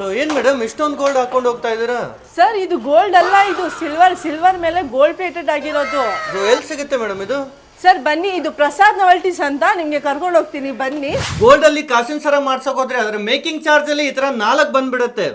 So ಏನ್ madam ಇಷ್ಟೊಂದು gold ಹಾಕೊಂಡು ಹೋಗ್ತಾ ಇದೀರಾ? ಸರ್ ಇದು ಗೋಲ್ಡ್ ಅಲ್ಲ, ಇದು ಸಿಲ್ವರ್ ಮೇಲೆ ಗೋಲ್ಡ್ ಪ್ಲೇಟೆಡ್ ಆಗಿರೋದು. ಎಲ್ಲಿ ಸಿಗುತ್ತೆ ಮೇಡಮ್ ಇದು? ಸರ್ ಬನ್ನಿ, ಇದು ಪ್ರಸಾದ್ ನಾವೆಲ್ಟೀಸ್ ಅಂತ ನಿಮ್ಗೆ ಕರ್ಕೊಂಡು ಹೋಗ್ತೀನಿ, ಬನ್ನಿ. ಗೋಲ್ಡ್ ಅಲ್ಲಿ ಕಾಸಿನ ಸರ ಮಾಡ್ಸಕ್ ಹೋದ್ರೆ ಅದ್ರ ಮೇಕಿಂಗ್ ಚಾರ್ಜ್ ಅಲ್ಲಿ ಈ ತರ 4 ಬಂದ್ಬಿಡುತ್ತೆ.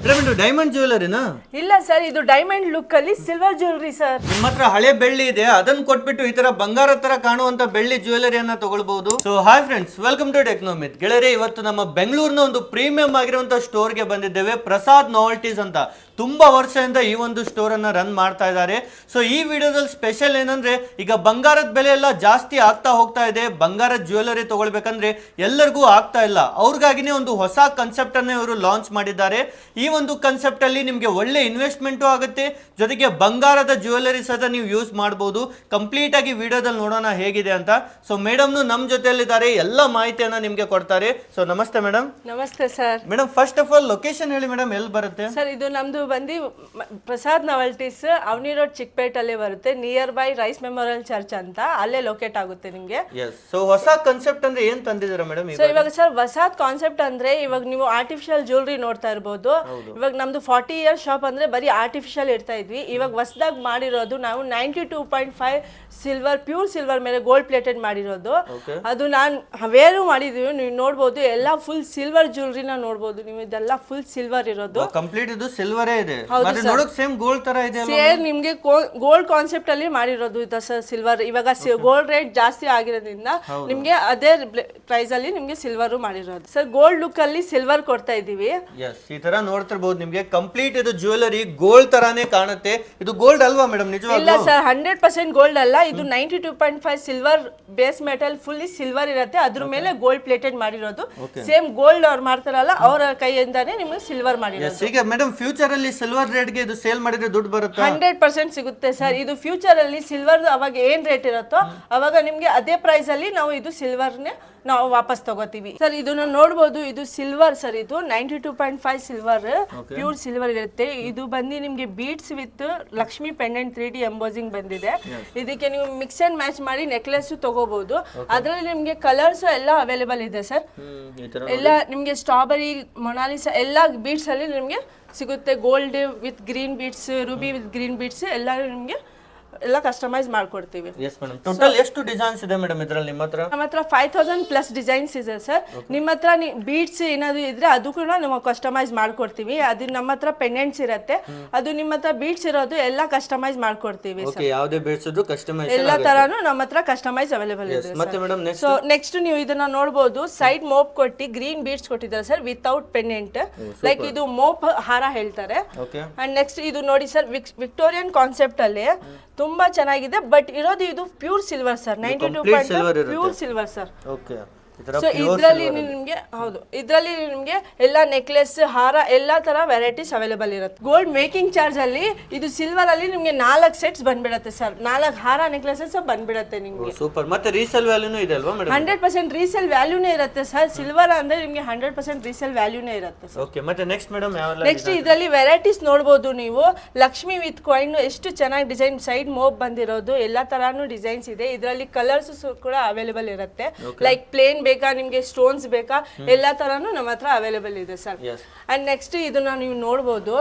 ಡೈಮಂಡ್ ಜ್ಯುವೆಲರಿನಾ? ಇಲ್ಲ ಸರ್, ಇದು ಡೈಮಂಡ್ ಲುಕ್ ಅಲ್ಲಿ ಸಿಲ್ವರ್ ಜ್ಯುವೆಲರಿ ಸರ್. ನಿಮ್ಮ ಹತ್ರ ಹಳೆ ಬೆಳ್ಳಿ ಇದೆ, ಅದನ್ನ ಕೊಟ್ಬಿಟ್ಟು ಈ ತರ ಬಂಗಾರ ತರ ಕಾಣುವಂತ ಬೆಳ್ಳಿ ಜ್ಯುವೆಲರಿಯನ್ನ ತಗೊಳ್ಬಹುದು. So hi friends, welcome to ಟೆಕ್ನೋಮಿತ್. ಗೆಳೆಯರೆ, ಇವತ್ತು ನಮ್ಮ ಬೆಂಗಳೂರಿನ ಒಂದು ಪ್ರೀಮಿಯಂ ಆಗಿರುವಂತ ಸ್ಟೋರ್ ಗೆ ಬಂದಿದ್ದೇವೆ. ಪ್ರಸಾದ್ ನಾವೆಲ್ಟೀಸ್ ಅಂತ. ತುಂಬಾ ವರ್ಷದಿಂದ ಈ ಒಂದು ಸ್ಟೋರ್ ಅನ್ನ ರನ್ ಮಾಡ್ತಾ ಇದ್ದಾರೆ. ಸೊ ಈ ವಿಡಿಯೋದಲ್ಲಿ ಸ್ಪೆಷಲ್ ಏನಂದ್ರೆ, ಈಗ ಬಂಗಾರದ ಬೆಲೆ ಎಲ್ಲ ಜಾಸ್ತಿ ಆಗ್ತಾ ಹೋಗ್ತಾ ಇದೆ. ಬಂಗಾರದ ಜ್ಯುವೆಲರಿ ತಗೊಳ್ಬೇಕಂದ್ರೆ ಎಲ್ಲರಿಗೂ ಆಗ್ತಾ ಇಲ್ಲ. ಅವ್ರಿಗಾಗಿನೇ ಒಂದು ಹೊಸ ಕಾನ್ಸೆಪ್ಟ್ ಅನ್ನ ಇವರು ಲಾಂಚ್ ಮಾಡಿದ್ದಾರೆ. ಈ ಒಂದು ಕಾನ್ಸೆಪ್ಟ್ ಅಲ್ಲಿ ನಿಮ್ಗೆ ಒಳ್ಳೆ ಇನ್ವೆಸ್ಟ್ಮೆಂಟು ಆಗುತ್ತೆ, ಜೊತೆಗೆ ಬಂಗಾರದ ಜ್ಯುವೆಲರಿ ಸಹ ನೀವು ಯೂಸ್ ಮಾಡಬಹುದು. ಕಂಪ್ಲೀಟ್ ಆಗಿ ವಿಡಿಯೋದಲ್ಲಿ ನೋಡೋಣ ಹೇಗಿದೆ ಅಂತ. ಸೊ ಮೇಡಮ್ ನಮ್ ಜೊತೆಯಲ್ಲಿದ್ದಾರೆ, ಎಲ್ಲ ಮಾಹಿತಿಯನ್ನ ನಿಮ್ಗೆ ಕೊಡ್ತಾರೆ. ಸೊ ನಮಸ್ತೆ ಮೇಡಮ್. ನಮಸ್ತೆ sir. Madam first of all location ಹೇಳಿ ಮೇಡಮ್, ಎಲ್ಲಿ ಬರುತ್ತೆ? ಸರ್ ಇದು ನಮ್ದು ಬಂದು ಪ್ರಸಾದ್ ನಾವೆಲ್ಟೀಸ್, ಅವನಿ ರೋಡ್, ಚಿಕ್ಕಪೇಟ್ ಅಲ್ಲೇ ಬರುತ್ತೆ. Near by Rice memorial church ಅಂತ, ಅಲ್ಲೇ ಲೊಕೇಟ್ ಆಗುತ್ತೆ ನಿಮ್ಗೆ. ಸೊ ಹೊಸ ಕಾನ್ಸೆಪ್ಟ್ ಅಂದ್ರೆ ಏನ್ ತಂದಿದ್ದೀರಾ ಮೇಡಮ್? ಸೊ ಇವಾಗ ಸರ್ ಹೊಸ ಕಾನ್ಸೆಪ್ಟ್ ಅಂದ್ರೆ, ಇವಾಗ ನೀವು ಆರ್ಟಿಫಿಷಿಯಲ್ ಜ್ಯುವೆಲರಿ ನೋಡ್ತಾ ಇರ್ಬೋದು. ಇವಾಗ ನಮ್ದು 40 ಇಯರ್ ಶಾಪ್ ಅಂದ್ರೆ ಬರೀ ಆರ್ಟಿಫಿಷಿಯಲ್ ಇರ್ತಾ ಇದ್ವಿ. ಇವಾಗ ಹೊಸದಾಗಿ ಮಾಡಿರೋದು ನಾವು 92.5 ಸಿಲ್ವರ್, ಪ್ಯೂರ್ ಸಿಲ್ವರ್ ಮೇಲೆ ಗೋಲ್ಡ್ ಪ್ಲೇಟೆಡ್ ಮಾಡಿರೋದು. ಅದು ನಾನು ವೇರು ಮಾಡಿದೀವಿ, ನೀವು ನೋಡ್ಬೋದು. ಎಲ್ಲ ಫುಲ್ ಸಿಲ್ವರ್ ಜ್ಯುವೆಲರಿನ ನೋಡ್ಬೋದು ನೀವು. ಇದೆಲ್ಲ ಫುಲ್ ಸಿಲ್ವರ್ ಇರೋದು, ಕಂಪ್ಲೀಟ್ ಇದು ಸಿಲ್ವರೇ ಇದೆ. ನೋಡೋಕೆ ಸೇಮ್ ಗೋಲ್ಡ್ ತರ ಇದೆ. ಸೇಮ್ ನಿಮ್ಗೆ ಗೋಲ್ಡ್ ಕಾನ್ಸೆಪ್ಟ್ ಅಲ್ಲಿ ಮಾಡಿರೋದು ಇದು ಸರ್. ಸಿಲ್ವರ್ ಇವಾಗ ಗೋಲ್ಡ್ ರೇಟ್ ಜಾಸ್ತಿ ಆಗಿರೋದ್ರಿಂದ ನಿಮ್ಗೆ ಅದೇ ಪ್ರೈಸ್ ಅಲ್ಲಿ ನಿಮ್ಗೆ ಸಿಲ್ವರ್ ಮಾಡಿರೋದು ಸರ್. ಗೋಲ್ಡ್ ಲುಕ್ ಅಲ್ಲಿ ಸಿಲ್ವರ್ ಕೊಡ್ತಾ ಇದೀವಿ. ಈ ತರ ನೋಡ್ತಿರ್ಬೋದು ನಿಮ್ಗೆ. ಕಂಪ್ಲೀಟ್ ಇದು ಜ್ಯುವೆಲರಿ ಗೋಲ್ಡ್ ತರಾನೇ ಕಾಣುತ್ತೆ. ಇದು ಗೋಲ್ಡ್ ಅಲ್ವಾ ಮೇಡಮ್? ನಿಜವಾಗ್ಲೂ ಇಲ್ಲ ಸರ್, 100% ಗೋಲ್ಡ್ ಅಲ್ಲ. ಇದು 92.5 silver base metal, fully silver ಇರುತ್ತೆ. ಅದ್ರ ಮೇಲೆ ಗೋಲ್ಡ್ ಪ್ಲೇಟೆಡ್ ಮಾಡಿರೋದು. ಸೇಮ್ ಗೋಲ್ಡ್ ಅವ್ರು ಮಾಡ್ತಾರಲ್ಲ, ಅವರ ಕೈಯಿಂದಾನೇ ನಿಮ್ಗೆ ಸಿಲ್ವರ್ ಮಾಡಿರೋದು. ಈಗ ಮೇಡಮ್ ಫ್ಯೂಚರ್ ಅಲ್ಲಿ ಸಿಲ್ವರ್ ರೇಟ್ ಗೆ ಇದು ಸೇಲ್ ಮಾಡಿದ್ರೆ ದುಡ್ಡು ಬರುತ್ತೆ? 100% ಸಿಗುತ್ತೆ ಸರ್. ಇದು ಫ್ಯೂಚರ್ ಅಲ್ಲಿ ಸಿಲ್ವರ್ ಅವಾಗ ಏನ್ ರೇಟ್ ಇರುತ್ತೋ ಅವಾಗ ನಿಮ್ಗೆ ಅದೇ ಪ್ರೈಸ್ ಅಲ್ಲಿ ನಾವು ಇದು ಸಿಲ್ವರ್ನೇ ನಾವು ವಾಪಸ್ ತಗೋತೀವಿ ಸರ್. ಇದನ್ನ ನೋಡ್ಬೋದು, ಇದು ಸಿಲ್ವರ್ ಸರ್. ಇದು 92.5 ಸಿಲ್ವರ್, ಪ್ಯೂರ್ ಸಿಲ್ವರ್ ಇರುತ್ತೆ. ಇದು ಬಂದು ನಿಮ್ಗೆ beads with Lakshmi pendant 3D embossing ಬಂದಿದೆ. ಇದಕ್ಕೆ ನೀವು ಮಿಕ್ಸ್ ಅಂಡ್ ಮ್ಯಾಚ್ ಮಾಡಿ ನೆಕ್ಲೆಸ್ ತಗೋಬಹುದು. ಅದರಲ್ಲಿ ನಿಮ್ಗೆ ಕಲರ್ಸ್ ಎಲ್ಲ ಅವೈಲೇಬಲ್ ಇದೆ ಸರ್. ಎಲ್ಲ ನಿಮ್ಗೆ ಸ್ಟ್ರಾಬೆರಿ, ಮೊನಾಲಿಸಾ ಎಲ್ಲ ಬೀಡ್ಸ್ ಅಲ್ಲಿ ನಿಮ್ಗೆ ಸಿಗುತ್ತೆ. Gold with green beads, Ruby with green beads ಎಲ್ಲ ನಿಮ್ಗೆ ಎಲ್ಲ ಕಸ್ಟಮೈಸ್ ಮಾಡ್ಕೊಡ್ತೀವಿ. ಟೋಟಲ್ ಎಷ್ಟು ಡಿಸೈನ್ಸ್ ಇದೆ ಮೇಡಮ್ ಇದರಲ್ಲಿ ನಿಮ್ಮ ಹತ್ರ? ನಮ್ಮ ಹತ್ರ 5000 ಪ್ಲಸ್ ಡಿಸೈನ್ಸ್ ಇದೆ ಸರ್. ನಿಮ್ಮ ಹತ್ರ ಬೀಡ್ಸ್ ಏನಾದ್ರು ಇದ್ರೆ ಅದು ಕೂಡ ನಾವು ಕಸ್ಟಮೈಸ್ ಮಾಡ್ಕೊಡ್ತೀವಿ. ಅದು ನಮ್ಮ ಹತ್ರ ಪೆಂಡೆಂಟ್ಸ್ ಇರುತ್ತೆ, ಅದು ನಿಮ್ಮ ಹತ್ರ ಬೀಡ್ಸ್ ಇರೋದು ಎಲ್ಲ ಕಸ್ಟಮೈಸ್ ಮಾಡ್ಕೊಡ್ತೀವಿ ಸರ್. ಯಾವುದೇ ಬೀಡ್ಸ್ ಇದ್ರು ಕಸ್ಟಮೈಸ್ ಎಲ್ಲ ತರಾನು ನಮ್ಮ ಹತ್ರ ಕಸ್ಟಮೈಸ್ ಅವೈಲೇಬಲ್ ಇದೆ. ಮತ್ತೆ ಮೇಡಮ್ ಸೊ ನೆಕ್ಸ್ಟ್ ನೀವು ಇದನ್ನ ನೋಡಬಹುದು, ಸೈಡ್ ಮೋಪ್ ಕೊಟ್ಟಿ ಗ್ರೀನ್ ಬೀಡ್ಸ್ ಕೊಟ್ಟಿದ್ದಾರೆ ಸರ್, ವಿತೌಟ್ ಪೆಂಡೆಂಟ್. ಲೈಕ್ ಇದು ಮೋಪ್ ಹಾರ ಹೇಳ್ತಾರೆ. ಅಂಡ್ ನೆಕ್ಸ್ಟ್ ಇದು ನೋಡಿ ಸರ್, ವಿಕ್ಟೋರಿಯನ್ ಕಾನ್ಸೆಪ್ಟ್ ಅಲ್ಲಿ ತುಂಬಾ ಚೆನ್ನಾಗಿದೆ. ಬಟ್ ಇರೋದು ಇದು pure silver sir, 92.5 pure silver sir. So ಇದ್ರಲ್ಲಿ ನಿಮ್ಗೆ ಹೌದು, ಇದ್ರಲ್ಲಿ ನಿಮ್ಗೆ ಎಲ್ಲ ನೆಕ್ಲೆಸ್, ಹಾರ ಎಲ್ಲ ತರ ವೆರೈಟೀಸ್ ಅವೈಲೇಬಲ್ ಇರುತ್ತೆ. ಗೋಲ್ಡ್ ಮೇಕಿಂಗ್ ಚಾರ್ಜ್ ಅಲ್ಲಿ ಇದು ಸಿಲ್ವರ್ ಅಲ್ಲಿ ನಿಮ್ಗೆ 4 ಸೆಟ್ಸ್ ಬಂದ್ಬಿಡುತ್ತೆ ಸರ್. 4 ಹಾರ ನೆಕ್ಲೆಸಸ್ ಬಂದ್ಬಿಡುತ್ತೆ ನಿಮ್ಗೆ. ಸೂಪರ್. ಮತ್ತೆ ರೀಸೇಲ್ ವ್ಯಾಲ್ಯೂನು ಇದೆ ಅಲ್ವಾ ಮೇಡಮ್? 100% ರೀಸೇಲ್ ವ್ಯಾಲ್ಯೂನೇ ಇರುತ್ತೆ ಸರ್. ಸಿಲ್ವರ್ ಅಂದ್ರೆ ನಿಮ್ಗೆ 100% ರೀಸೇಲ್ ವ್ಯಾಲ್ಯೂನೇ ಇರುತ್ತೆ ಸರ್. ಓಕೆ, ಮತ್ತೆ ನೆಕ್ಸ್ಟ್ ಮೇಡಮ್ ಯಾವೆಲ್ಲ? ನೆಕ್ಸ್ಟ್ ಇದರಲ್ಲಿ ವೆರೈಟೀಸ್ ನೋಡಬಹುದು ನೀವು. ಲಕ್ಷ್ಮಿ ವಿತ್ ಕಾಯಿನ್, ಎಷ್ಟು ಚೆನ್ನಾಗಿ ಡಿಸೈನ್, ಸೈಡ್ ಮೋಪ್ ಬಂದಿರೋದು, ಎಲ್ಲ ತರಾನು ಡಿಸೈನ್ಸ್ ಇದೆ. ಇದರಲ್ಲಿ ಕಲರ್ಸ್ ಕೂಡ ಅವೈಲೇಬಲ್ ಇರುತ್ತೆ. ಲೈಕ್ ಪ್ಲೇನ್ ಬೇಕಾ ನಿಮ್ಗೆ, ಸ್ಟೋನ್ಸ್ ಬೇಕಾ, ಎಲ್ಲಾ ತರಾನು ನಮ್ಮ ಹತ್ರ ಅವೈಲೇಬಲ್ ಇದೆ ಸರ್. ಅಂಡ್ ನೆಕ್ಸ್ಟ್ ಇದನ್ನ ನೀವು ನೋಡಬಹುದು,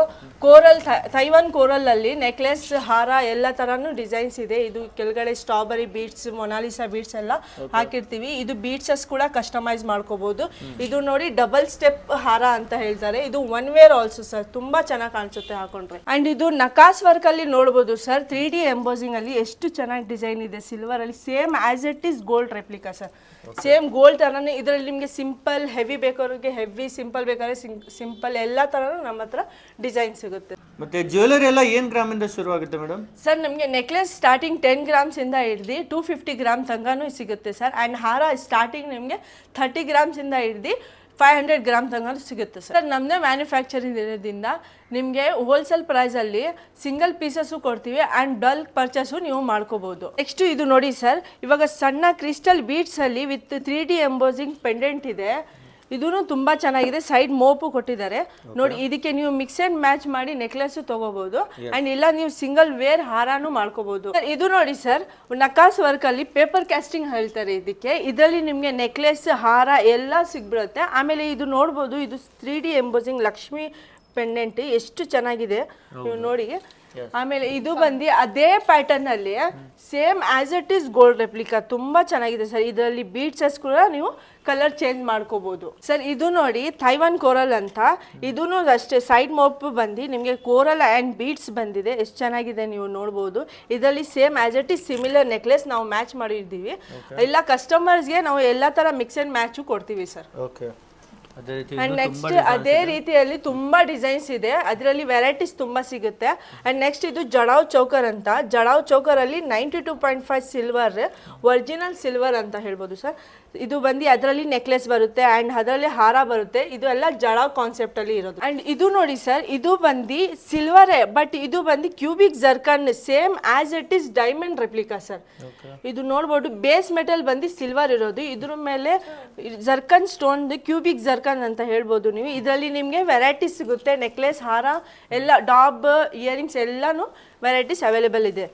ಕೋರಲ್, ತೈವಾನ್ ಕೋರಲ್ ಅಲ್ಲಿ ನೆಕ್ಲೆಸ್, ಹಾರ ಎಲ್ಲ ತರಾನು ಡಿಸೈನ್ಸ್ ಇದೆ. ಇದು ಕೆಳಗಡೆ ಸ್ಟ್ರಾಬೆರಿ ಬೀಡ್ಸ್, ಮೊನಾಲಿಸಾ ಬೀಡ್ಸ್ ಎಲ್ಲ ಹಾಕಿರ್ತೀವಿ. ಇದು ಬೀಡ್ಸಸ್ ಕೂಡ ಕಸ್ಟಮೈಸ್ ಮಾಡ್ಕೋಬಹುದು. ಇದು ನೋಡಿ ಡಬಲ್ ಸ್ಟೆಪ್ ಹಾರ ಅಂತ ಹೇಳ್ತಾರೆ. ಇದು 1 ವೇರ್ ಆಲ್ಸೋ ಸರ್, ತುಂಬಾ ಚೆನ್ನಾಗಿ ಕಾಣಿಸುತ್ತೆ ಹಾಕೊಂಡ್ರೆ. ಅಂಡ್ ಇದು ನಕಾಸ್ ವರ್ಕ್ ಅಲ್ಲಿ ನೋಡಬಹುದು ಸರ್, 3D ಎಂಬೋಸಿಂಗ್ ಅಲ್ಲಿ ಎಷ್ಟು ಚೆನ್ನಾಗಿ ಡಿಸೈನ್ ಇದೆ ಸಿಲ್ವರ್ ಅಲ್ಲಿ. Same as it is gold replica sir. Same gold ತರಾನೇ ಇದರಲ್ಲಿ ನಿಮ್ಗೆ ಸಿಂಪಲ್ ಹೆವಿ ಬೇಕಾದ್ರೆ ಹೆವಿ, ಸಿಂಪಲ್ ಬೇಕಾದ್ರೆ ಸಿಂಪಲ್, ಎಲ್ಲ ತರನು ನಮ್ಮ ಹತ್ರ ಡಿಸೈನ್ ಸಿಗುತ್ತೆ. ಮತ್ತೆ ಜ್ಯುವೆಲರಿ ಎಲ್ಲ ಏನ್ ಗ್ರಾಮ್ ಇಂದ ಶುರು ಆಗುತ್ತೆ ಮೇಡಮ್? ಸರ್ ನಮಗೆ ನೆಕ್ಲೆಸ್ ಸ್ಟಾರ್ಟಿಂಗ್ 10 ಗ್ರಾಮ್ಸ್ ಇಂದ ಹಿಡಿದು 250 ಗ್ರಾಮ್ ತನಕನೂ ಸಿಗುತ್ತೆ ಸರ್. ಅಂಡ್ ಹಾರ ಸ್ಟಾರ್ಟಿಂಗ್ ನಿಮಗೆ 30 ಗ್ರಾಮ್ಸ್ ಇಂದ ಹಿಡಿದು 500 ಗ್ರಾಮ್ ತನಕ ಸಿಗುತ್ತೆ ಸರ್. ನಮ್ಮದೇ ಮ್ಯಾನುಫ್ಯಾಕ್ಚರಿಂಗ್ ಇರೋದ್ರಿಂದ ನಿಮಗೆ ಹೋಲ್ಸೇಲ್ ಪ್ರೈಸಲ್ಲಿ ಸಿಂಗಲ್ ಪೀಸಸ್ಸು ಕೊಡ್ತೀವಿ ಆ್ಯಂಡ್ ಬಲ್ಕ್ ಪರ್ಚೇಸು ನೀವು ಮಾಡ್ಕೋಬೋದು. ನೆಕ್ಸ್ಟ್ ಇದು ನೋಡಿ ಸರ್, ಇವಾಗ ಸಣ್ಣ ಕ್ರಿಸ್ಟಲ್ ಬೀಡ್ಸಲ್ಲಿ ವಿತ್ 3D ಎಂಬೋಸಿಂಗ್ ಪೆಂಡೆಂಟ್ ಇದೆ. ಇದೂ ತುಂಬ ಚೆನ್ನಾಗಿದೆ. ಸೈಡ್ ಮೋಪು ಕೊಟ್ಟಿದ್ದಾರೆ ನೋಡಿ. ಇದಕ್ಕೆ ನೀವು ಮಿಕ್ಸ್ ಅಂಡ್ ಮ್ಯಾಚ್ ಮಾಡಿ ನೆಕ್ಲೆಸ್ ತಗೋಬಹುದು ಅಂಡ್ ಇಲ್ಲ ನೀವು ಸಿಂಗಲ್ ವೇರ್ ಹಾರಾನು ಮಾಡ್ಕೋಬಹುದು. ಇದು ನೋಡಿ ಸರ್, ನಕಾಸ್ ವರ್ಕ್ ಅಲ್ಲಿ ಪೇಪರ್ ಕ್ಯಾಸ್ಟಿಂಗ್ ಹೇಳ್ತಾರೆ ಇದಕ್ಕೆ. ಇದರಲ್ಲಿ ನಿಮ್ಗೆ ನೆಕ್ಲೆಸ್, ಹಾರ ಎಲ್ಲ ಸಿಗ್ಬಿಡುತ್ತೆ. ಆಮೇಲೆ ಇದು ನೋಡ್ಬೋದು, ಇದು 3D ಎಂಬೋಸಿಂಗ್ ಲಕ್ಷ್ಮಿ ಪೆಂಡೆಂಟ್ ಎಷ್ಟು ಚೆನ್ನಾಗಿದೆ ನೀವು ನೋಡಿ. ಆಮೇಲೆ ಇದು ಬಂದು ಅದೇ ಪ್ಯಾಟರ್ನ್ ಅಲ್ಲಿ same as it is gold replica, ತುಂಬಾ ಚೆನ್ನಾಗಿದೆ ಸರ್. ಇದರಲ್ಲಿ ಬೀಡ್ಸಸ್ ಕೂಡ ನೀವು ಕಲರ್ ಚೇಂಜ್ ಮಾಡ್ಕೋಬಹುದು ಸರ್. ಇದು ನೋಡಿ ಥೈವಾನ್ ಕೋರಲ್ ಅಂತ, ಇದೂ ಅಷ್ಟೇ ಸೈಡ್ ಮೋಪ್ ಬಂದು ನಿಮಗೆ ಕೋರಲ್ ಆ್ಯಂಡ್ ಬೀಡ್ಸ್ ಬಂದಿದೆ. ಎಷ್ಟು ಚೆನ್ನಾಗಿದೆ ನೀವು ನೋಡ್ಬೋದು. ಇದರಲ್ಲಿ same as it is similar necklace ನಾವು ಮ್ಯಾಚ್ ಮಾಡಿದ್ದೀವಿ. ಎಲ್ಲ ಕಸ್ಟಮರ್ಸ್ಗೆ ನಾವು ಎಲ್ಲ ಥರ ಮಿಕ್ಸ್ ಆ್ಯಂಡ್ ಮ್ಯಾಚು ಕೊಡ್ತೀವಿ ಸರ್. ಓಕೆ. ಅಂಡ್ ನೆಕ್ಸ್ಟ್ ಅದೇ ರೀತಿಯಲ್ಲಿ ತುಂಬಾ ಡಿಸೈನ್ಸ್ ಇದೆ, ಅದರಲ್ಲಿ ವೆರೈಟೀಸ್ ತುಂಬಾ ಸಿಗುತ್ತೆ. ಅಂಡ್ ನೆಕ್ಸ್ಟ್ ಇದು ಜಡಾವ್ ಚೌಕರ್ ಅಂತ, ಜಡಾವ್ ಚೌಕರ್ ಅಲ್ಲಿ 92.5 ಸಿಲ್ವರ್, ಒರಿಜಿನಲ್ ಸಿಲ್ವರ್ ಅಂತ ಹೇಳ್ಬೋದು ಸರ್. ಇದು ಬಂದು ಅದರಲ್ಲಿ ನೆಕ್ಲೆಸ್ ಬರುತ್ತೆ ಅಂಡ್ ಅದರಲ್ಲಿ ಹಾರ ಬರುತ್ತೆ. ಇದು ಎಲ್ಲ ಜಡಾವ್ ಕಾನ್ಸೆಪ್ಟ್ ಅಲ್ಲಿ ಇರೋದು. ಅಂಡ್ ಇದು ನೋಡಿ ಸರ್, ಇದು ಬಂದು ಸಿಲ್ವರೇ ಬಟ್ ಇದು ಬಂದು cubic ಜರ್ಕನ್, same as it is diamond replica sir. ಇದು ನೋಡ್ಬೋದು ಬೇಸ್ ಮೆಟಲ್ ಬಂದು ಸಿಲ್ವರ್ ಇರೋದು, ಇದ್ರ ಮೇಲೆ ಜರ್ಕನ್ ಸ್ಟೋನ್ ಕ್ಯೂಬಿಕ್ ಜರ್ಕನ್ ಅಂತ ಹೇಳ್ಬೋದು ನೀವು. ಇದರಲ್ಲಿ ನಿಮಗೆ ವೆರೈಟೀಸ್ ಸಿಗುತ್ತೆ, ನೆಕ್ಲೆಸ್, ಹಾರ ಎಲ್ಲ, ಡಾಬ್, ಇಯರಿಂಗ್ಸ್ ಎಲ್ಲಾನು ವೆರೈಟೀಸ್ ಅವೈಲೇಬಲ್ ಇದೆ.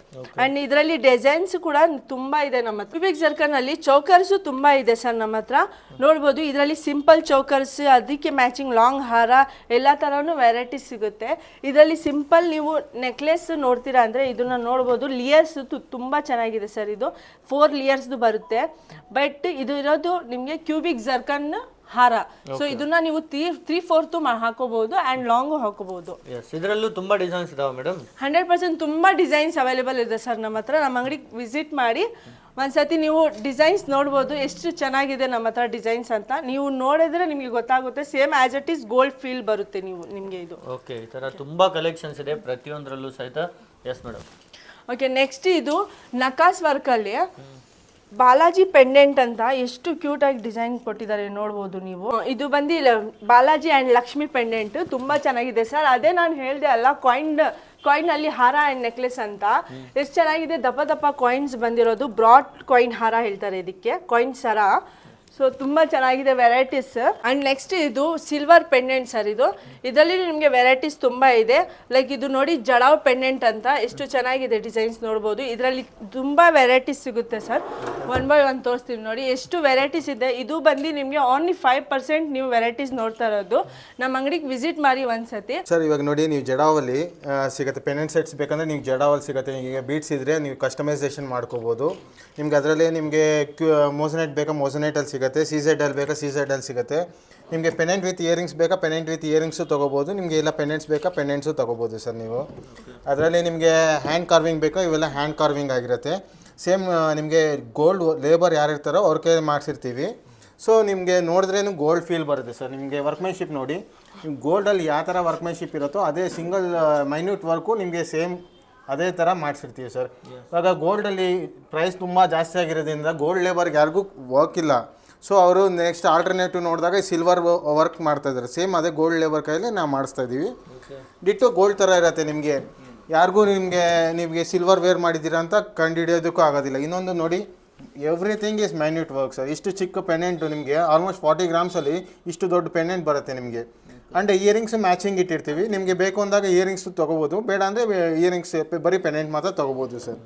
ಅಂಡ್ ಇದರಲ್ಲಿ ಡಿಸೈನ್ಸ್ ಕೂಡ ತುಂಬಾ ಇದೆ ನಮ್ಮ ಹತ್ರ. ಕ್ಯೂಬಿಕ್ ಜರ್ಕನ್ ಅಲ್ಲಿ ಚೌಕರ್ಸ್ ತುಂಬಾ ಇದೆ ಸರ್ ನಮ್ಮ ಹತ್ರ ನೋಡ್ಬೋದು. ಇದರಲ್ಲಿ ಸಿಂಪಲ್ ಚೌಕರ್ಸ್, ಅದಕ್ಕೆ ಮ್ಯಾಚಿಂಗ್ ಲಾಂಗ್ ಹಾರ, ಎಲ್ಲ ತರನು ವೆರೈಟೀಸ್ ಸಿಗುತ್ತೆ. ಇದರಲ್ಲಿ ಸಿಂಪಲ್ ನೀವು ನೆಕ್ಲೆಸ್ ನೋಡ್ತೀರಾ ಅಂದ್ರೆ ಇದನ್ನ ನೋಡ್ಬೋದು. ಲಿಯರ್ಸ್ ತುಂಬಾ ಚೆನ್ನಾಗಿದೆ ಸರ್. ಇದು 4 ಲೇಯರ್ಸ್ ಬರುತ್ತೆ, ಬಟ್ ಇದು ಇರೋದು ನಿಮಗೆ ಕ್ಯೂಬಿಕ್ ಜರ್ಕನ್ ಹಾರ. ಸೊ ಇದನ್ನ ನೀವು 3/4 ಹಾಕೋಬಹುದು ಅಂಡ್ ಲಾಂಗ್ ಹಾಕೋಬಹುದು. ಇದರಲ್ಲೂ ತುಂಬಾ ಡಿಸೈನ್ಸ್ ಇದಾವೆ ಮೇಡಮ್. 100% ತುಂಬಾ ಡಿಸೈನ್ಸ್ ಅವೈಲೇಬಲ್ ಇದೆ ಸರ್ ನಮ್ಮ ಹತ್ರ. ನಮ್ಮ ಅಂಗಡಿಗೆ ವಿಸಿಟ್ ಮಾಡಿ ಒಂದ್ಸತಿ ನೀವು ಡಿಸೈನ್ಸ್ ನೋಡ್ಬೋದು, ಎಷ್ಟು ಚೆನ್ನಾಗಿದೆ ನಮ್ಮ ಹತ್ರ ಡಿಸೈನ್ಸ್ ಅಂತ. ನೀವು ನೋಡಿದ್ರೆ ನಿಮಗೆ ಗೊತ್ತಾಗುತ್ತೆ, same as it is gold feel ಬರುತ್ತೆ ನಿಮಗೆ ಇದು. ಓಕೆ, ಈ ತರ ತುಂಬಾ ಕಲೆಕ್ಷನ್ಸ್ ಇದೆ ಪ್ರತಿಯೊಂದರಲ್ಲೂ ಸಹಿತ. Yes madam. ಓಕೆ, ನೆಕ್ಸ್ಟ್ ಇದು ನಕಾಸ್ ವರ್ಕ್ ಅಲ್ಲಿ ಬಾಲಾಜಿ ಪೆಂಡೆಂಟ್ ಅಂತ ಎಷ್ಟು ಕ್ಯೂಟ್ ಆಗಿ ಡಿಸೈನ್ ಕೊಟ್ಟಿದ್ದಾರೆ ನೋಡ್ಬೋದು ನೀವು. ಇದು ಬಂದು ಬಾಲಾಜಿ ಅಂಡ್ ಲಕ್ಷ್ಮಿ ಪೆಂಡೆಂಟ್ ತುಂಬಾ ಚೆನ್ನಾಗಿದೆ ಸರ್. ಅದೇ ನಾನು ಹೇಳ್ದೆ ಅಲ್ಲ, ಕಾಯಿನ್ ಅಲ್ಲಿ ಹಾರ ಅಂಡ್ ನೆಕ್ಲೆಸ್ ಅಂತ, ಎಷ್ಟು ಚೆನ್ನಾಗಿದೆ. ದಪ್ಪ ದಪ್ಪ ಕಾಯಿನ್ಸ್ ಬಂದಿರೋದು, ಬ್ರಾಡ್ ಕಾಯಿನ್ ಹಾರ ಹೇಳ್ತಾರೆ ಇದಕ್ಕೆ, ಕಾಯಿನ್ ಸರ. ಸೊ ತುಂಬಾ ಚೆನ್ನಾಗಿದೆ ವೆರೈಟೀಸ್. ಅಂಡ್ ನೆಕ್ಸ್ಟ್ ಇದು ಸಿಲ್ವರ್ ಪೆಂಡೆಂಟ್ ಸರ್. ಇದರಲ್ಲಿ ನಿಮಗೆ ವೆರೈಟೀಸ್ ತುಂಬಾ ಇದೆ. ಲೈಕ್ ಇದು ನೋಡಿ ಜಡಾವ್ ಪೆಂಡೆಂಟ್ ಅಂತ, ಎಷ್ಟು ಚೆನ್ನಾಗಿದೆ ಡಿಸೈನ್ಸ್ ನೋಡ್ಬೋದು. ಇದರಲ್ಲಿ ತುಂಬಾ ವೆರೈಟೀಸ್ ಸಿಗುತ್ತೆ ಸರ್. 1 by 1 ತೋರಿಸ್ತೀವಿ ನೋಡಿ, ಎಷ್ಟು ವೆರೈಟೀಸ್ ಇದೆ. ಇದು ಬಂದು ನಿಮಗೆ ಓನ್ಲಿ 5% ನೀವು ವೆರೈಟೀಸ್ ನೋಡ್ತಾ ಇರೋದು. ನಮ್ಮ ಅಂಗಡಿಗೆ ವಿಸಿಟ್ ಮಾಡಿ ಒಂದ್ಸತಿ ಸರ್. ಇವಾಗ ನೋಡಿ, ನೀವು ಜಡಾವಲ್ಲಿ ಸಿಗುತ್ತೆ ಪೆಂಡೆಂಟ್ ಸೆಟ್ಸ್ ಬೇಕಂದ್ರೆ ನೀವು ಜಡಾವಲ್ಲಿ ಸಿಗುತ್ತೆ. ಈಗ ಬೀಟ್ಸ್ ಇದ್ರೆ ನೀವು ಕಸ್ಟಮೈಸೇಷನ್ ಮಾಡ್ಕೋಬೋದು. ನಿಮ್ಗೆ ಅದರಲ್ಲಿ ನಿಮಗೆ ಮೋಸನೆಟ್ ಬೇಕಾ ಮೋಸನೆಟಲ್ಲಿ ಸಿಗುತ್ತೆ, CZ ಅಲ್ಲಿ ಬೇಕಾ CZ ಅಲ್ಲಿ ಸಿಗುತ್ತೆ. ನಿಮಗೆ ಪೆಂಡೆಂಟ್ ವಿತ್ ಇಯರಿಂಗ್ಸ್ ಬೇಕಾ ಪೆಂಡೆಂಟ್ ವಿತ್ ಇಯರಿಂಗ್ಸು ತೊಗೋಬೋದು. ನಿಮಗೆ ಎಲ್ಲ ಪೆಂಡೆಂಟ್ಸ್ ಬೇಕಾ ಪೆಂಡೆಂಟ್ಸು ತೊಗೋಬೋದು ಸರ್ ನೀವು. ಅದರಲ್ಲಿ ನಿಮಗೆ ಹ್ಯಾಂಡ್ ಕಾರ್ವಿಂಗ್ ಬೇಕಾ, ಇವೆಲ್ಲ ಹ್ಯಾಂಡ್ ಕಾರ್ವಿಂಗ್ ಆಗಿರುತ್ತೆ. ಸೇಮ್ ನಿಮಗೆ ಗೋಲ್ಡ್ ಲೇಬರ್ ಯಾರು ಇರ್ತಾರೋ ಅವ್ರ ಕೈ ಮಾಡಿಸಿರ್ತೀವಿ. ಸೊ ನಿಮಗೆ ನೋಡಿದ್ರೇನು ಗೋಲ್ಡ್ ಫೀಲ್ ಬರುತ್ತೆ ಸರ್. ನಿಮಗೆ ವರ್ಕ್ಮೆನ್ಶಿಪ್ ನೋಡಿ, ನೀವು ಗೋಲ್ಡಲ್ಲಿ ಯಾವ ಥರ ವರ್ಕ್ಮೆನ್ಶಿಪ್ ಇರುತ್ತೋ ಅದೇ ಸಿಂಗಲ್ ಮೈನ್ಯೂಟ್ ವರ್ಕು ನಿಮಗೆ ಸೇಮ್ ಅದೇ ಥರ ಮಾಡಿಸಿರ್ತೀವಿ ಸರ್. ಇವಾಗ ಗೋಲ್ಡಲ್ಲಿ ಪ್ರೈಸ್ ತುಂಬ ಜಾಸ್ತಿ ಆಗಿರೋದ್ರಿಂದ ಗೋಲ್ಡ್ ಲೇಬರ್ಗೆ ಯಾರಿಗೂ ವರ್ಕ್ ಇಲ್ಲ. ಸೊ ಅವರು ನೆಕ್ಸ್ಟ್ ಆಲ್ಟರ್ನೇಟಿವ್ ನೋಡಿದಾಗ ಸಿಲ್ವರ್ ವರ್ಕ್ ಮಾಡ್ತಾಯಿದ್ದಾರೆ. ಸೇಮ್ ಅದೇ ಗೋಲ್ಡ್ ಲೇಬರ್ ಕೈಯಲ್ಲಿ ನಾವು ಮಾಡಿಸ್ತಾ ಇದ್ದೀವಿ. ಡಿಟ್ಟು ಗೋಲ್ಡ್ ಥರ ಇರುತ್ತೆ. ನಿಮಗೆ ಯಾರಿಗೂ ನಿಮಗೆ ಸಿಲ್ವರ್ ವೇರ್ ಮಾಡಿದ್ದೀರಾ ಅಂತ ಕಂಡುಹಿಡಿಯೋದಕ್ಕೂ ಆಗೋದಿಲ್ಲ. ಇನ್ನೊಂದು ನೋಡಿ, everything is minute work sir. ಇಷ್ಟು ಚಿಕ್ಕ ಪೆಂಡೆಂಟು ನಿಮಗೆ ಆಲ್ಮೋಸ್ಟ್ 40 ಗ್ರಾಮ್ಸಲ್ಲಿ ಇಷ್ಟು ದೊಡ್ಡ ಪೆಂಡೆಂಟ್ ಬರುತ್ತೆ ನಿಮಗೆ. ಆ್ಯಂಡ್ ಇಯರಿಂಗ್ಸ್ ಮ್ಯಾಚಿಂಗ್ ಇಟ್ಟಿರ್ತೀವಿ. ನಿಮಗೆ ಬೇಕು ಅಂದಾಗ ಇಯರಿಂಗ್ಸ್ ತೊಗೋಬೋದು, ಬೇಡ ಅಂದರೆ ಇಯರಿಂಗ್ಸ್ ಬರೀ ಪೆಂಡೆಂಟ್ ಮಾತ್ರ ತೊಗೋಬೋದು ಸರ್.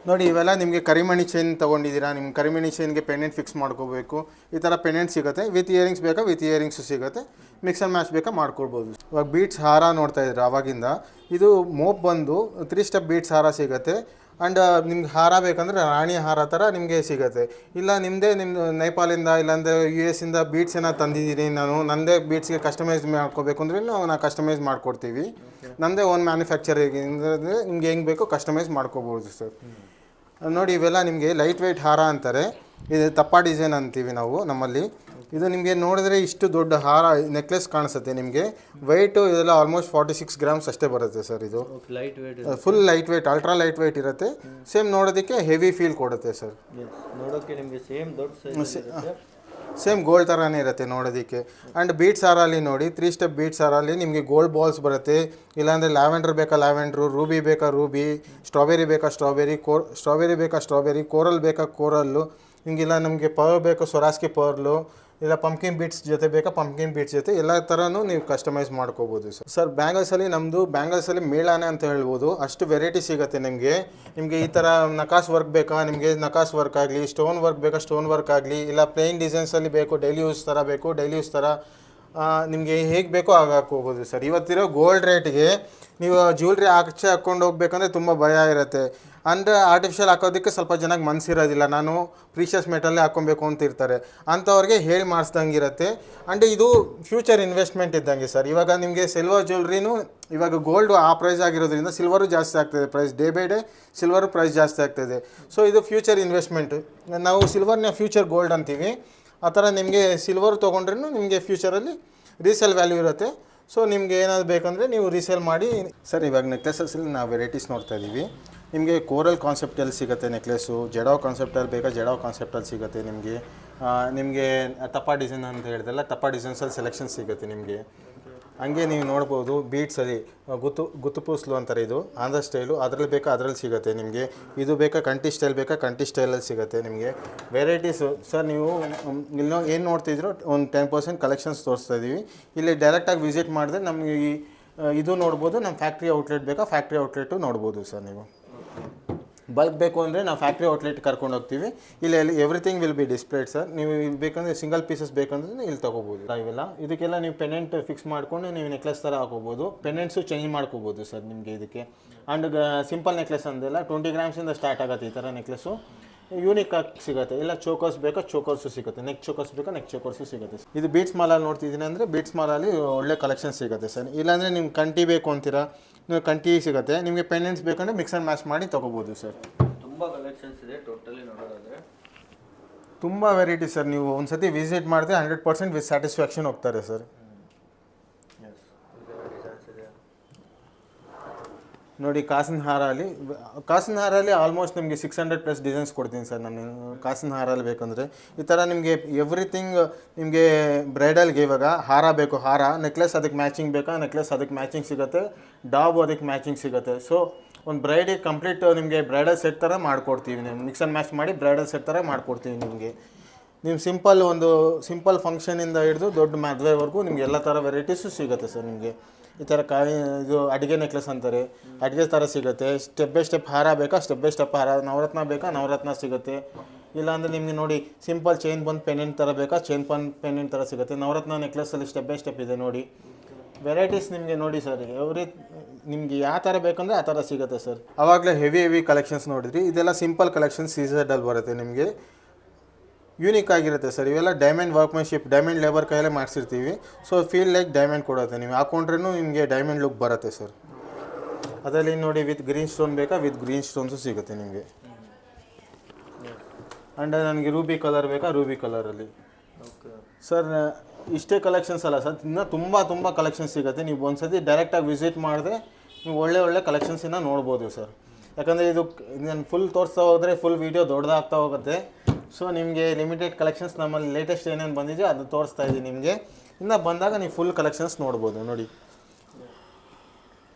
ನೋಡಿ, ಇವೆಲ್ಲ ನಿಮಗೆ ಕರಿಮಣಿ ಚೈನ್ ತೊಗೊಂಡಿದ್ದೀರಾ, ನಿಮ್ಮ ಕರಿಮಣಿ ಚೈನ್ಗೆ ಪೆಂಡೆಂಟ್ ಫಿಕ್ಸ್ ಮಾಡ್ಕೋಬೇಕು, ಈ ಥರ ಪೆಂಡೆಂಟ್ ಸಿಗುತ್ತೆ. ವಿತ್ ಇಯರಿಂಗ್ಸ್ ಬೇಕಾ ವಿತ್ ಇಯರಿಂಗ್ಸು ಸಿಗುತ್ತೆ, ಮಿಕ್ಸ್ ಆ್ಯಂಡ್ ಮ್ಯಾಚ್ ಬೇಕಾ ಮಾಡ್ಕೊಡ್ಬೋದು. ಇವಾಗ ಬೀಟ್ಸ್ ಹಾರ ನೋಡ್ತಾ ಇದ್ದೀರಾ ಆವಾಗಿಂದ. ಇದು ಮೋಪ್ ಬಂದು 3 ಸ್ಟೆಪ್ ಬೀಟ್ಸ್ ಹಾರ ಸಿಗುತ್ತೆ. ಆ್ಯಂಡ್ ನಿಮ್ಗೆ ಹಾರ ಬೇಕಂದರೆ ರಾಣಿ ಹಾರ ಥರ ನಿಮಗೆ ಸಿಗುತ್ತೆ. ಇಲ್ಲ ನಿಮ್ಮದು ನೇಪಾಳಿಂದ ಇಲ್ಲಾಂದರೆ US ಇಂದ ಬೀಟ್ಸ್ ಏನೋ ತಂದಿದ್ದೀನಿ ನಾನು, ನನ್ನದೇ ಬೀಟ್ಸ್ಗೆ ಕಸ್ಟಮೈಸ್ ಮಾಡ್ಕೋಬೇಕು ಅಂದರೆ ನಾವು ಕಸ್ಟಮೈಸ್ ಮಾಡಿಕೊಡ್ತೀವಿ. ನಮ್ಮದೇ ಓನ್ ಮ್ಯಾನುಫ್ಯಾಕ್ಚರಿಂಗ್ ಅಂದರೆ ನಿಮ್ಗೆ ಹೆಂಗೆ ಬೇಕೋ ಕಸ್ಟಮೈಸ್ ಮಾಡ್ಕೋಬೋದು ಸರ್. ನೋಡಿ, ಇವೆಲ್ಲ ನಿಮಗೆ ಲೈಟ್ ವೆಯ್ಟ್ ಹಾರ ಅಂತಾರೆ. ಇದು ತಪ್ಪ ಡಿಸೈನ್ ಅಂತೀವಿ ನಾವು ನಮ್ಮಲ್ಲಿ. ಇದು ನಿಮಗೆ ನೋಡಿದ್ರೆ ಇಷ್ಟು ದೊಡ್ಡ ಹಾರ ನೆಕ್ಲೆಸ್ ಕಾಣಿಸುತ್ತೆ ನಿಮಗೆ. ವೆಯ್ಟು ಇದೆಲ್ಲ ಆಲ್ಮೋಸ್ಟ್ 46 ಗ್ರಾಮ್ಸ್ ಅಷ್ಟೇ ಬರುತ್ತೆ ಸರ್. ಇದು light weight, full light weight, ultra light weight ಇರುತ್ತೆ. ಸೇಮ್ ನೋಡೋದಕ್ಕೆ ಹೆವಿ ಫೀಲ್ ಕೊಡುತ್ತೆ ಸರ್. ನೋಡೋಕ್ಕೆ ನಿಮಗೆ ಸೇಮ್ ದೊಡ್ಡ ಸೇಮ್ ಗೋಲ್ಡ್ ಥರನೇ ಇರುತ್ತೆ ನೋಡೋದಕ್ಕೆ. ಆ್ಯಂಡ್ ಬೀಟ್ಸ್ ಹಾರಲ್ಲಿ ನೋಡಿ, 3 ಸ್ಟೆಪ್ ಬೀಟ್ಸ್ ಹಾರಲ್ಲಿ ನಿಮಗೆ ಗೋಲ್ಡ್ ಬಾಲ್ಸ್ ಬರುತ್ತೆ. ಇಲ್ಲಾಂದರೆ ಲ್ಯಾವೆಂಡರ್ ಬೇಕಾ ಲ್ಯಾವೆಂಡ್ರು, ರೂಬಿ ಬೇಕಾ ರೂಬಿ, ಸ್ಟ್ರಾಬೆರಿ ಬೇಕಾ ಸ್ಟ್ರಾಬೆರಿ, ಸ್ಟ್ರಾಬೆರಿ ಬೇಕಾ ಸ್ಟ್ರಾಬೆರಿ, ಕೋರಲ್ ಬೇಕಾ ಕೋರಲ್ಲು, ಹಿಂಗಿಲ್ಲ ನಮಗೆ ಪರ್ಲ್ ಬೇಕಾ ಸೊರಾಸ್ಕಿ ಪರ್ಲು, ಇಲ್ಲ ಪಂಪ್ಕಿನ್ ಬೀಟ್ಸ್ ಜೊತೆ ಬೇಕಾ ಪಂಪ್ಕಿನ್ ಬೀಟ್ಸ್ ಜೊತೆ, ಎಲ್ಲ ಥರನೂ ನೀವು ಕಸ್ಟಮೈಸ್ ಮಾಡ್ಕೋಬೋದು ಸರ್. ಸರ್ ಬ್ಯಾಂಗಲ್ಸಲ್ಲಿ ನಮ್ಮದು ಬ್ಯಾಂಗಲ್ಸಲ್ಲಿ ಮೇಳಾನೆ ಅಂತ ಹೇಳ್ಬೋದು. ಅಷ್ಟು ವೆರೈಟಿ ಸಿಗುತ್ತೆ ನಿಮಗೆ. ಈ ಥರ ನಕಾಸ್ ವರ್ಕ್ ಬೇಕಾ, ನಿಮಗೆ ನಕಾಸ್ ವರ್ಕ್ ಆಗಲಿ, ಸ್ಟೋನ್ ವರ್ಕ್ ಬೇಕಾ ಸ್ಟೋನ್ ವರ್ಕ್ ಆಗಲಿ, ಇಲ್ಲ ಪ್ಲೇನ್ ಡಿಸೈನ್ಸಲ್ಲಿ ಬೇಕು ಡೈಲಿ ಯೂಸ್ ಥರ ಬೇಕು ಡೈಲಿ ಯೂಸ್ ಥರ, ನಿಮಗೆ ಹೇಗೆ ಬೇಕೋ ಆಗ ಹಾಕೋಬೋದು ಸರ್. ಇವತ್ತಿರೋ ಗೋಲ್ಡ್ ರೇಟ್ಗೆ ನೀವು ಜ್ಯುವೆಲ್ರಿ ಹಾಕ್ಕೊಂಡು ಹೋಗ್ಬೇಕಂದ್ರೆ ತುಂಬ ಭಯ ಇರುತ್ತೆ. ಅಂದರೆ ಆರ್ಟಿಫಿಷಿಯಲ್ ಹಾಕೋದಕ್ಕೆ ಸ್ವಲ್ಪ ಜನಕ್ಕೆ ಮನಸ್ಸಿರೋದಿಲ್ಲ, ನಾನು ಪ್ರೀಷಿಯಸ್ ಮೆಟಲ್ಲೇ ಹಾಕ್ಕೊಬೇಕು ಅಂತ ಇರ್ತಾರೆ. ಅಂಥವ್ರಿಗೆ ಹೇಳಿ ಮಾಡಿಸ್ದಂಗೆ ಇರುತ್ತೆ. ಆ್ಯಂಡ್ ಇದು ಫ್ಯೂಚರ್ ಇನ್ವೆಸ್ಟ್ಮೆಂಟ್ ಇದ್ದಂಗೆ ಸರ್. ಇವಾಗ ನಿಮಗೆ ಸಿಲ್ವರ್ ಜ್ಯುವೆಲ್ರಿನೂ ಇವಾಗ ಗೋಲ್ಡು ಆ ಪ್ರೈಸ್ ಆಗಿರೋದ್ರಿಂದ ಸಿಲ್ವರು ಜಾಸ್ತಿ ಆಗ್ತದೆ price, day by day silver price ಜಾಸ್ತಿ ಆಗ್ತದೆ. ಸೊ ಇದು ಫ್ಯೂಚರ್ ಇನ್ವೆಸ್ಟ್ಮೆಂಟ್. ನಾವು ಸಿಲ್ವರ್ನ ಫ್ಯೂಚರ್ ಗೋಲ್ಡ್ ಅಂತೀವಿ. ಆ ಥರ ನಿಮಗೆ ಸಿಲ್ವರ್ ತೊಗೊಂಡ್ರೂ ನಿಮಗೆ ಫ್ಯೂಚರಲ್ಲಿ ರೀಸೇಲ್ ವ್ಯಾಲ್ಯೂ ಇರುತ್ತೆ. ಸೊ ನಿಮಗೆ ಏನಾದ್ರು ಬೇಕಂದರೆ ನೀವು ರೀಸೇಲ್ ಮಾಡಿ. ಸರ್ ಇವಾಗ ನೆಕ್ಲೆಸಸ್ಸಲ್ಲಿ ನಾವು ವೆರೈಟೀಸ್ ನೋಡ್ತಾ ಇದ್ದೀವಿ. ನಿಮಗೆ ಕೋರಲ್ ಕಾನ್ಸೆಪ್ಟಲ್ಲಿ ಸಿಗುತ್ತೆ ನೆಕ್ಲೆಸು, ಜಡಾವ್ ಕಾನ್ಸೆಪ್ಟಲ್ಲಿ ಬೇಕಾ ಜಡಾವ್ ಕಾನ್ಸೆಪ್ಟಲ್ಲಿ ಸಿಗುತ್ತೆ ನಿಮಗೆ ತಪ್ಪ ಡಿಸೈನ್ ಅಂತ ಹೇಳಿದೆಲ್ಲ ತಪ್ಪ ಡಿಸೈನ್ಸಲ್ಲಿ ಸೆಲೆಕ್ಷನ್ ಸಿಗುತ್ತೆ ನಿಮಗೆ. ಹಂಗೆ ನೀವು ನೋಡ್ಬೋದು ಬೀಟ್ಸಲ್ಲಿ ಗುತ್ತು ಪೂಸ್ಲು ಅಂತಾರೆ, ಇದು ಆಂಧ್ರ ಸ್ಟೈಲು, ಅದರಲ್ಲಿ ಬೇಕಾ ಅದರಲ್ಲಿ ಸಿಗುತ್ತೆ ನಿಮಗೆ. ಇದು ಬೇಕಾ ಕಂಟಿ ಸ್ಟೈಲ್ ಬೇಕಾ ಕಂಟಿ ಸ್ಟೈಲಲ್ಲಿ ಸಿಗುತ್ತೆ ನಿಮಗೆ ವೆರೈಟೀಸು. ಸರ್ ನೀವು ಇಲ್ಲಿ ಏನು ನೋಡ್ತಿದ್ರು ಒಂದು 10% ಕಲೆಕ್ಷನ್ಸ್ ತೋರಿಸ್ತಾ ಇದ್ದೀವಿ. ಇಲ್ಲಿ ಡೈರೆಕ್ಟಾಗಿ ವಿಸಿಟ್ ಮಾಡಿದ್ರೆ ನಮಗೆ ಇದು ನೋಡ್ಬೋದು. ನಮ್ಮ ಫ್ಯಾಕ್ಟ್ರಿ ಔಟ್ಲೆಟ್ ಬೇಕಾ ಫ್ಯಾಕ್ಟ್ರಿ ಔಟ್ಲೆಟು ನೋಡ್ಬೋದು ಸರ್. ನೀವು ಬಲ್ಕ್ ಬೇಕು ಅಂದರೆ ನಾವು ಫ್ಯಾಕ್ಟ್ರಿ ಔಟ್ಲೆಟ್ ಕರ್ಕೊಂಡು ಹೋಗ್ತೀವಿ. ಇಲ್ಲಿ everything will be displayed sir. ನೀವು ಇಲ್ಲಿ ಬೇಕಂದರೆ ಸಿಂಗಲ್ ಪೀಸಸ್ ಬೇಕಂದ್ರೆ ಇಲ್ಲಿ ತೊಗೋಬೋದು. ಇವೆಲ್ಲ ಇದಕ್ಕೆಲ್ಲ ನೀವು ಪೆಂಡೆಂಟ್ ಫಿಕ್ಸ್ ಮಾಡ್ಕೊಂಡು ನೀವು ನೆಕ್ಲೆಸ್ ಥರ ಹಾಕೋಬೋದು. ಪೆಂಡೆಂಟ್ಸು ಚೇಂಜ್ ಮಾಡ್ಕೋಬೋದು ಸರ್ ನಿಮಗೆ ಇದಕ್ಕೆ. ಆ್ಯಂಡ್ ಸಿಂಪಲ್ ನೆಕ್ಲೆಸ್ ಅಂದೆಲ್ಲ 20 ಗ್ರಾಮ್ಸಿಂದ ಸ್ಟಾರ್ಟ್ ಆಗುತ್ತೆ ಈ ಥರ ನೆಕ್ಲೆಸ್ಸು. ಯೂನಿಕ್ ಆಗಿ ಸಿಗುತ್ತೆ. ಇಲ್ಲ ಚೋಕರ್ಸ್ ಬೇಕಾ ಚೋಕರ್ಸು ಸಿಗುತ್ತೆ, ನೆಕ್ ಚೋಕರ್ಸ್ ಬೇಕಾ ನೆಕ್ ಚೋಕರ್ಸು ಸಿಗುತ್ತೆ. ಇದು ಬೀಟ್ಸ್ ಮಾಲಲ್ಲಿ ನೋಡ್ತಿದ್ದೀನಿ ಅಂದರೆ ಬೀಟ್ಸ್ ಮಾಲಲ್ಲಿ ಒಳ್ಳೆ ಕಲೆಕ್ಷನ್ ಸಿಗುತ್ತೆ ಸರ್. ಇಲ್ಲಾಂದರೆ ನಿಮ್ಗೆ ಕಂಟಿ ಬೇಕು ಅಂತೀರಾ, ನೀವು ಕಂಟಿ ಸಿಗುತ್ತೆ. ನಿಮಗೆ ಪೆಂಡೆಂಟ್ಸ್ ಬೇಕಂದರೆ ಮಿಕ್ಸ್ ಆ್ಯಂಡ್ ಮ್ಯಾಚ್ ಮಾಡಿ ತೊಗೋಬೋದು ಸರ್. ತುಂಬ ಕಲೆಕ್ಷನ್ಸ್ ಇದೆ ಟೋಟಲಿ ನೋಡೋದಾದರೆ, ತುಂಬ ವೆರೈಟಿ ಸರ್. ನೀವು ಒಂದು ಸತಿ ವಿಸಿಟ್ ಮಾಡಿದ್ರೆ 100% ವಿತ್ ಸ್ಯಾಟಿಸ್ಫ್ಯಾಕ್ಷನ್ ಹೋಗ್ತಾರೆ ಸರ್. ನೋಡಿ ಕಾಸಿನ ಹಾರಲ್ಲಿ ಆಲ್ಮೋಸ್ಟ್ ನಿಮಗೆ 600+ ಡಿಸೈನ್ಸ್ ಕೊಡ್ತೀನಿ ಸರ್ ನಾನು. ಕಾಸಿನ ಹಾರಲ್ಲಿ ಬೇಕಂದರೆ ಈ ಥರ ನಿಮಗೆ ಎವ್ರಿಥಿಂಗ್. ನಿಮಗೆ ಬ್ರೈಡಲ್ಗೆ ಇವಾಗ ಹಾರ ಬೇಕು, ಹಾರ ನೆಕ್ಲೆಸ್ ಅದಕ್ಕೆ ಮ್ಯಾಚಿಂಗ್ ಬೇಕಾ ನೆಕ್ಲೆಸ್ ಅದಕ್ಕೆ ಮ್ಯಾಚಿಂಗ್ ಸಿಗುತ್ತೆ, ಡಾಬ್ ಅದಕ್ಕೆ ಮ್ಯಾಚಿಂಗ್ ಸಿಗುತ್ತೆ. ಸೊ ಒಂದು ಬ್ರೈಡಿಗೆ ಕಂಪ್ಲೀಟ್ ನಿಮಗೆ ಬ್ರೈಡಲ್ ಸೆಟ್ ಥರ ಮಾಡಿಕೊಡ್ತೀವಿ. ನೀವು ಮಿಕ್ಸ್ ಆ್ಯಂಡ್ ಮ್ಯಾಚ್ ಮಾಡಿ ಬ್ರೈಡಲ್ ಸೆಟ್ ಥರ ಮಾಡಿಕೊಡ್ತೀವಿ ನಿಮಗೆ. ನೀವು ಸಿಂಪಲ್ ಫಂಕ್ಷನಿಂದ ಹಿಡಿದು ದೊಡ್ಡ ಮದುವೆವರೆಗೂ ನಿಮಗೆ ಎಲ್ಲ ಥರ ವೆರೈಟೀಸು ಸಿಗುತ್ತೆ ಸರ್. ನಿಮಗೆ ಈ ಥರ ಇದು ಅಡುಗೆ ನೆಕ್ಲೆಸ್ ಅಂತಾರೆ, ಅಡುಗೆ ಥರ ಸಿಗುತ್ತೆ. ಸ್ಟೆಪ್ ಬೈ ಸ್ಟೆಪ್ ಹಾರ ಬೇಕಾ ಸ್ಟೆಪ್ ಬೈ ಸ್ಟೆಪ್ ಹಾರ, ನವರತ್ನ ಬೇಕಾ ನವರತ್ನ ಸಿಗುತ್ತೆ. ಇಲ್ಲಾಂದರೆ ನಿಮಗೆ ನೋಡಿ ಸಿಂಪಲ್ ಚೈನ್ ಬಂದು ಪೆಂಡೆಂಟ್ ಥರ ಬೇಕಾ ಚೈನ್ ಪೆಂಡೆಂಟ್ ಥರ ಸಿಗುತ್ತೆ. ನವರತ್ನ ನೆಕ್ಲೆಸಲ್ಲಿ ಸ್ಟೆಪ್ ಬೈ ಸ್ಟೆಪ್ ಇದೆ ನೋಡಿ ವೆರೈಟೀಸ್ ನಿಮಗೆ. ನೋಡಿ ಸರ್ ನಿಮಗೆ ಯಾವ ಥರ ಬೇಕಂದರೆ ಆ ಥರ ಸಿಗುತ್ತೆ ಸರ್. ಆವಾಗಲೇ ಹೆವಿ ಕಲೆಕ್ಷನ್ಸ್ ನೋಡಿದ್ರಿ. ಇದೆಲ್ಲ ಸಿಂಪಲ್ ಕಲೆಕ್ಷನ್ಸ್ ಸೀಸರ್ಡಲ್ಲಿ ಬರುತ್ತೆ ನಿಮಗೆ. ಯೂನಿಕ್ ಆಗಿರುತ್ತೆ ಸರ್. ಇವೆಲ್ಲ ಡೈಮಂಡ್ ವರ್ಕ್ಮೆನ್ಶಿಪ್, ಡೈಮಂಡ್ ಲೇಬರ್ ಕೈಯಲ್ಲೇ ಮಾಡಿಸಿರ್ತೀವಿ. ಸೊ ಫೀಲ್ ಲೈಕ್ ಡೈಮಂಡ್ ಕೊಡುತ್ತೆ. ನೀವು ಹಾಕೊಂಡ್ರೂ ನಿಮಗೆ ಡೈಮಂಡ್ ಲುಕ್ ಬರುತ್ತೆ ಸರ್. ಅದರಲ್ಲಿ ನೋಡಿ ವಿತ್ ಗ್ರೀನ್ ಸ್ಟೋನ್ ಬೇಕಾ ವಿತ್ ಗ್ರೀನ್ ಸ್ಟೋನ್ಸು ಸಿಗುತ್ತೆ ನಿಮಗೆ. ಆ್ಯಂಡ್ ನನಗೆ ರೂಬಿ ಕಲರ್ ಬೇಕಾ ರೂಬಿ ಕಲರಲ್ಲಿ. ಸರ್ ಇಷ್ಟೇ ಕಲೆಕ್ಷನ್ಸ್ ಅಲ್ಲ ಸರ್, ಇನ್ನೂ ತುಂಬ ಕಲೆಕ್ಷನ್ಸ್ ಸಿಗುತ್ತೆ. ನೀವು ಒಂದು ಸತಿ ಡೈರೆಕ್ಟಾಗಿ ವಿಸಿಟ್ ಮಾಡಿದ್ರೆ ನೀವು ಒಳ್ಳೆ ಕಲೆಕ್ಷನ್ಸನ್ನು ನೋಡ್ಬೋದು ಸರ್. ಯಾಕಂದರೆ ಇದು ನಾನು ಫುಲ್ ತೋರಿಸ್ತಾ ಹೋದರೆ ಫುಲ್ ವೀಡಿಯೋ ದೊಡ್ಡದಾಗ್ತಾ ಹೋಗುತ್ತೆ. ಸೊ ನಿಮಗೆ ಲಿಮಿಟೆಡ್ ಕಲೆಕ್ಷನ್ಸ್ ನಮ್ಮಲ್ಲಿ ಲೇಟೆಸ್ಟ್ ಏನೇನು ಬಂದಿದೆಯೋ ಅದು ತೋರಿಸ್ತಾ ಇದ್ದೀನಿ ನಿಮಗೆ. ಇನ್ನು ಬಂದಾಗ ನೀವು ಫುಲ್ ಕಲೆಕ್ಷನ್ಸ್ ನೋಡ್ಬೋದು ನೋಡಿ.